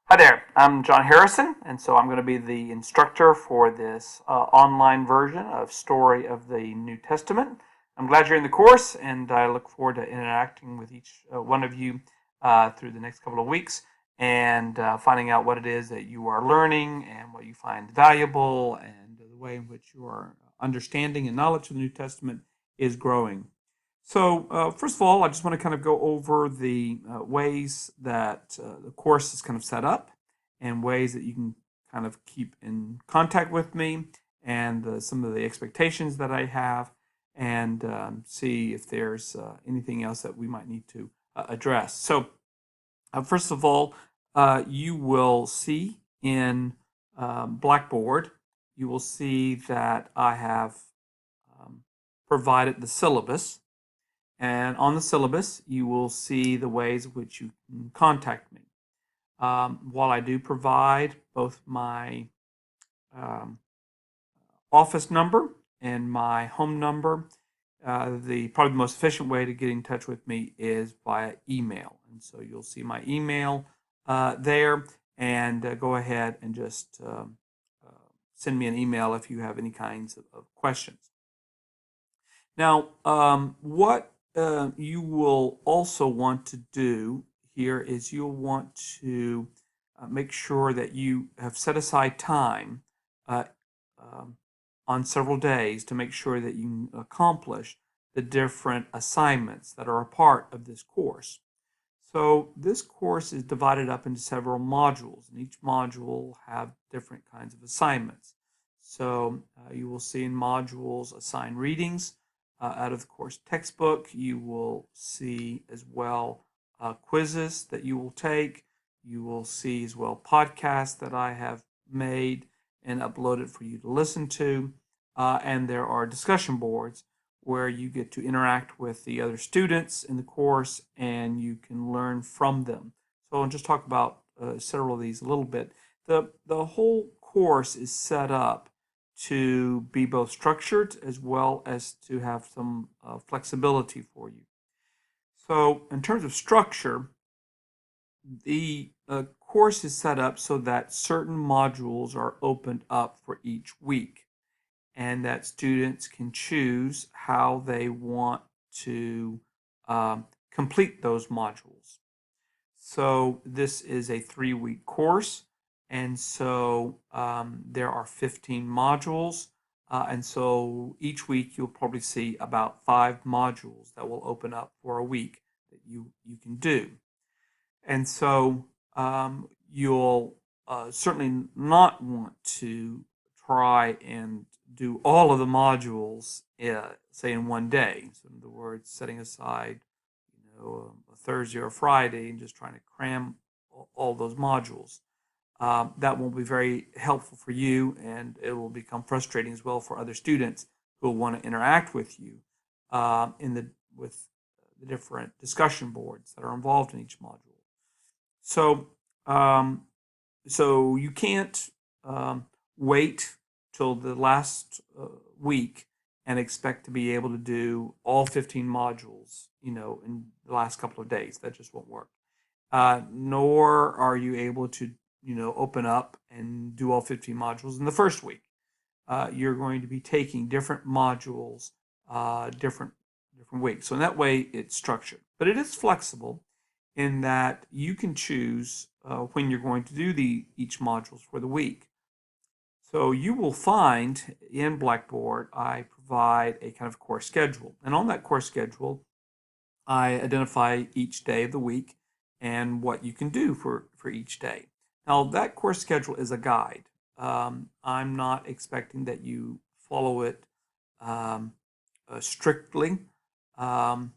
Hi there, I'm John Harrison, and so I'm going to be the instructor for this online version of Story of the New Testament. I'm glad you're in the course, and I look forward to interacting with each one of you through the next couple of weeks and finding out what it is that you are learning and what you find valuable and the way in which your understanding and knowledge of the New Testament is growing. So, first of all, I just want to kind of go over the ways that the course is kind of set up and ways that you can kind of keep in contact with me and some of the expectations that I have and see if there's anything else that we might need to address. So, first of all, you will see in Blackboard, you will see that I have um, provided the syllabus, and on the syllabus, you will see the ways in which you can contact me. While I do provide both my um, office number and my home number, the probably the most efficient way to get in touch with me is via email. And so you'll see my email there, and go ahead and just uh, send me an email if you have any kinds of questions. Now, what you will also want to do here is you'll want to make sure that you have set aside time uh, um, on several days to make sure that you can accomplish the different assignments that are a part of this course. So this course is divided up into several modules, and each module will have different kinds of assignments. So you will see in modules assigned readings out of the course textbook. You will see as well quizzes that you will take. You will see as well podcasts that I have made and uploaded for you to listen to. And there are discussion boards where you get to interact with the other students in the course and you can learn from them. So I'll just talk about several of these a little bit. The whole course is set up to be both structured as well as to have some flexibility for you. So in terms of structure, the course is set up so that certain modules are opened up for each week and that students can choose how they want to complete those modules. So this is a 3-week course, and so there are 15 modules, and so each week you'll probably see about 5 modules that will open up for a week that you can do. And so you'll certainly not want to try and do all of the modules, say, in one day. So, in other words, setting aside, a Thursday or a Friday and just trying to cram all those modules. That won't be very helpful for you, and it will become frustrating as well for other students who will want to interact with you in the with the different discussion boards that are involved in each module. So, um, so you can't wait till the last week and expect to be able to do all 15 modules, in the last couple of days. That just won't work. Nor are you able to, open up and do all 15 modules in the first week. You're going to be taking different modules, different weeks. So in that way, it's structured, but it is flexible in that you can choose when you're going to do each modules for the week. So you will find in Blackboard, I provide a kind of course schedule. And on that course schedule, I identify each day of the week and what you can do for each day. Now, that course schedule is a guide. I'm not expecting that you follow it um, strictly um,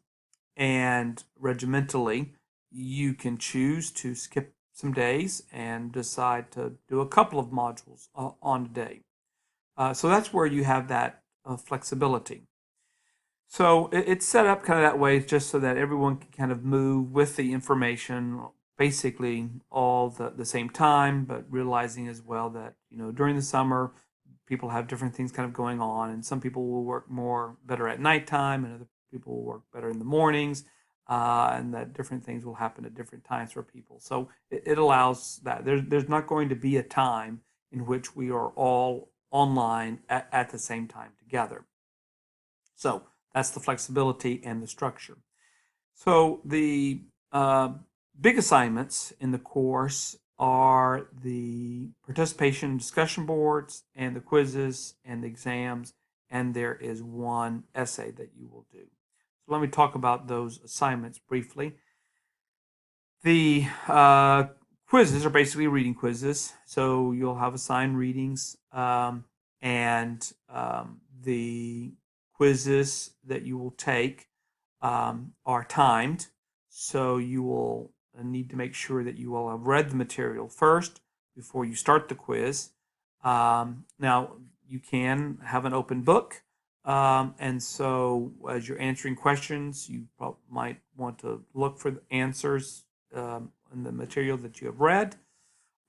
and regimentally. You can choose to skip some days and decide to do a couple of modules on a day. So that's where you have that flexibility. So it's set up kind of that way just so that everyone can kind of move with the information basically all the same time, but realizing as well that, during the summer, people have different things kind of going on, and some people will work more better at nighttime, and other people will work better in the mornings. and that different things will happen at different times for people. So it allows that. There's not going to be a time in which we are all online at the same time together. So that's the flexibility and the structure. So the big assignments in the course are the participation discussion boards and the quizzes and the exams, and there is one essay that you will do. So let me talk about those assignments briefly. The quizzes are basically reading quizzes, so you'll have assigned readings, and the quizzes that you will take are timed, so you will need to make sure that you will have read the material first before you start the quiz. Now, you can have an open book, and so as you're answering questions, you might want to look for the answers in the material that you have read,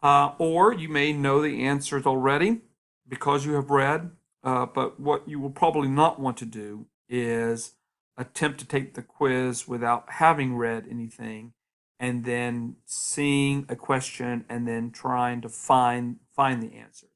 or you may know the answers already because you have read, but what you will probably not want to do is attempt to take the quiz without having read anything and then seeing a question and then trying to find the answers.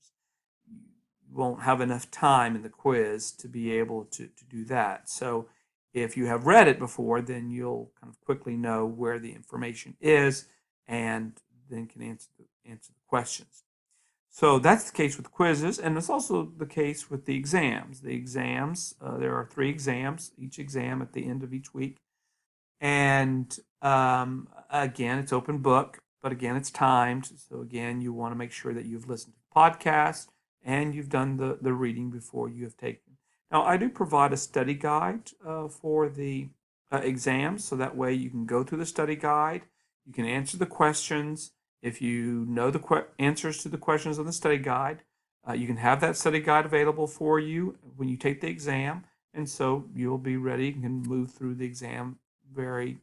You won't have enough time in the quiz to be able to do that. So if you have read it before, then you'll kind of quickly know where the information is and then can answer the questions. So that's the case with quizzes, and it's also the case with the exams. The exams, there are 3 exams, each exam at the end of each week. And again, it's open book, but again, it's timed. So again, you want to make sure that you've listened to the podcast and you've done the reading before you have taken. Now, I do provide a study guide for the exams, so that way you can go through the study guide, you can answer the questions. If you know the answers to the questions on the study guide, you can have that study guide available for you when you take the exam, and so you'll be ready and can move through the exam very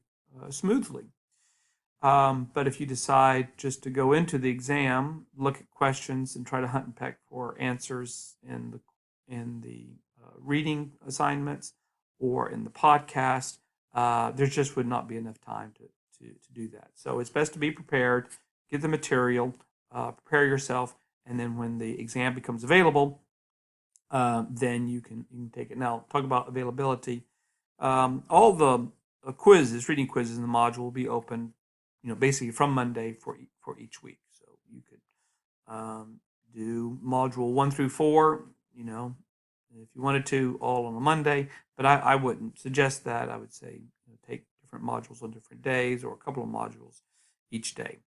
smoothly. But if you decide just to go into the exam, look at questions, and try to hunt and peck for answers in the reading assignments or in the podcast, there just would not be enough time to do that. So it's best to be prepared, get the material, prepare yourself, and then when the exam becomes available, then you can take it. Now, talk about availability. All the quizzes, reading quizzes in the module will be open, basically from Monday for each week. So you could do module 1 through 4, if you wanted to, all on a Monday, but I wouldn't suggest that. I would say take different modules on different days or a couple of modules each day.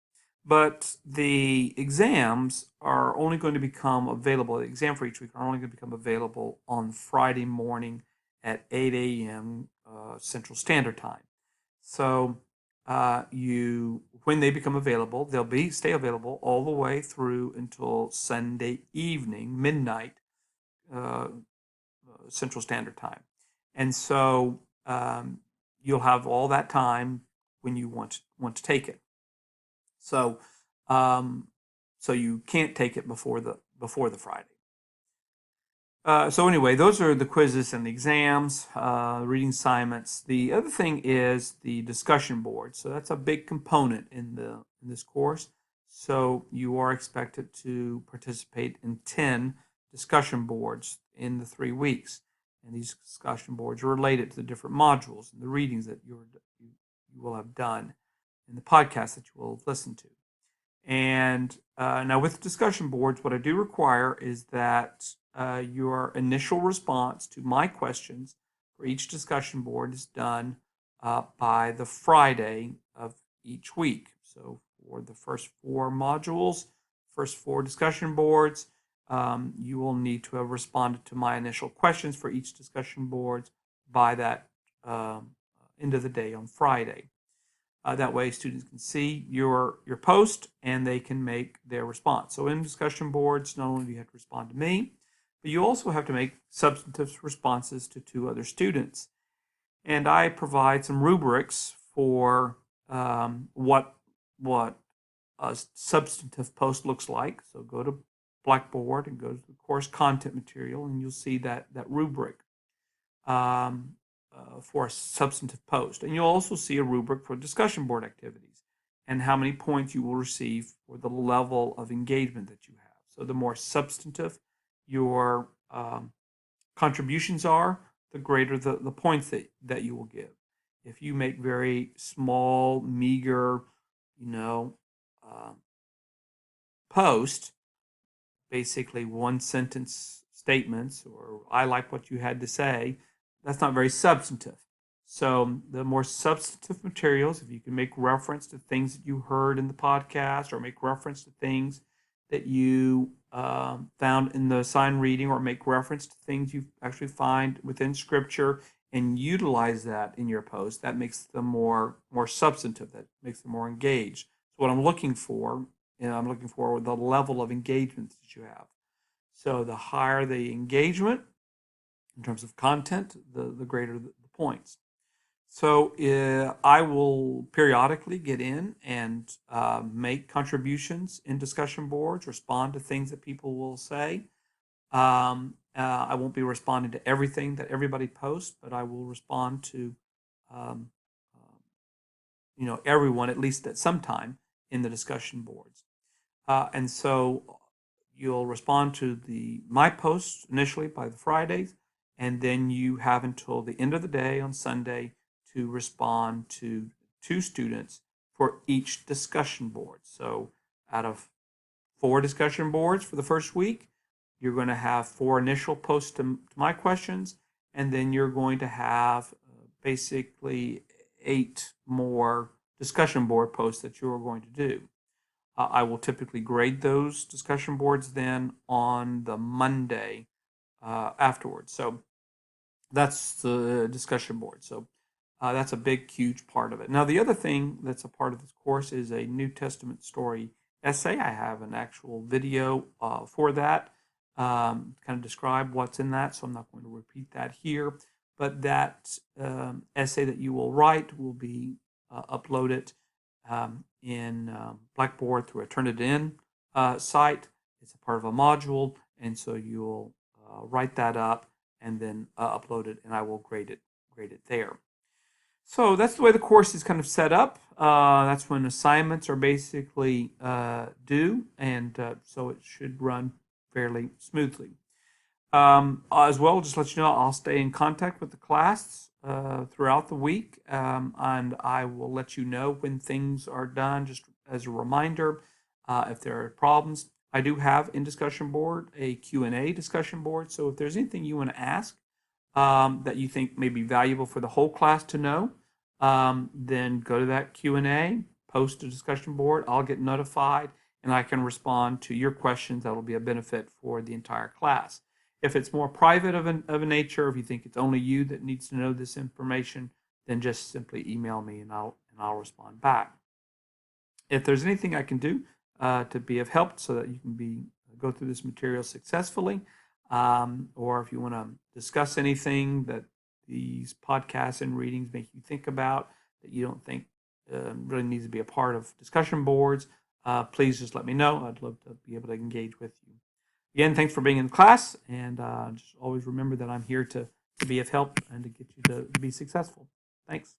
But the exams are only going to become available, the exam for each week are only going to become available on Friday morning at 8 a.m. Central Standard Time. So when they become available, they'll stay available all the way through until Sunday evening, midnight, Central Standard Time. And so you'll have all that time when you want to take it. So you can't take it before the Friday. So anyway, those are the quizzes and the exams, reading assignments. The other thing is the discussion board. So that's a big component in this course. So you are expected to participate in 10 discussion boards in the 3 weeks. And these discussion boards are related to the different modules and the readings that you will have done and the podcast that you will have listened to. And now with discussion boards, what I do require is that your initial response to my questions for each discussion board is done by the Friday of each week. So for the first 4 modules, first 4 discussion boards, you will need to have responded to my initial questions for each discussion board by that end of the day on Friday. That way students can see your post and they can make their response. So in discussion boards, not only do you have to respond to me, but you also have to make substantive responses to 2 other students. And I provide some rubrics for what a substantive post looks like. So go to Blackboard and go to the course content material, and you'll see that rubric. for a substantive post. And you'll also see a rubric for discussion board activities and how many points you will receive for the level of engagement that you have. So the more substantive your contributions are, the greater the points that you will give. If you make very small, meager, post, basically one sentence statements, or I like what you had to say, that's not very substantive. So the more substantive materials, if you can make reference to things that you heard in the podcast, or make reference to things that you found in the assigned reading, or make reference to things you actually find within Scripture, and utilize that in your post, that makes them more substantive. That makes them more engaged. So what I'm looking for, I'm looking for the level of engagement that you have. So the higher the engagement in terms of content, the greater the points. So I will periodically get in and make contributions in discussion boards, respond to things that people will say. I won't be responding to everything that everybody posts, but I will respond to everyone at least at some time in the discussion boards. And so you'll respond to my posts initially by the Fridays, and then you have until the end of the day on Sunday to respond to 2 students for each discussion board. So out of 4 discussion boards for the first week, you're going to have 4 initial posts to my questions, and then you're going to have basically 8 more discussion board posts that you're going to do. I will typically grade those discussion boards then on the Monday afterwards. So that's the discussion board. So that's a big, huge part of it. Now, the other thing that's a part of this course is a New Testament story essay. I have an actual video for that, kind of describe what's in that, so I'm not going to repeat that here. But that essay that you will write will be uploaded in Blackboard through a Turnitin site. It's a part of a module, and so you'll write that up and then upload it, and I will grade it there. So that's the way the course is kind of set up. That's when assignments are basically due, and so it should run fairly smoothly. As well, just let you know, I'll stay in contact with the class throughout the week, and I will let you know when things are done, just as a reminder. If there are problems, I do have in discussion board a Q&A discussion board, so if there's anything you want to ask that you think may be valuable for the whole class to know, then go to that Q&A, post a discussion board, I'll get notified, and I can respond to your questions that will be a benefit for the entire class. If it's more private of a nature, if you think it's only you that needs to know this information, then just simply email me and I'll respond back. If there's anything I can do to be of help so that you can go through this material successfully, or if you want to discuss anything that these podcasts and readings make you think about that you don't think really needs to be a part of discussion boards, please just let me know. I'd love to be able to engage with you. Again, thanks for being in class, and just always remember that I'm here to be of help and to get you to be successful. Thanks.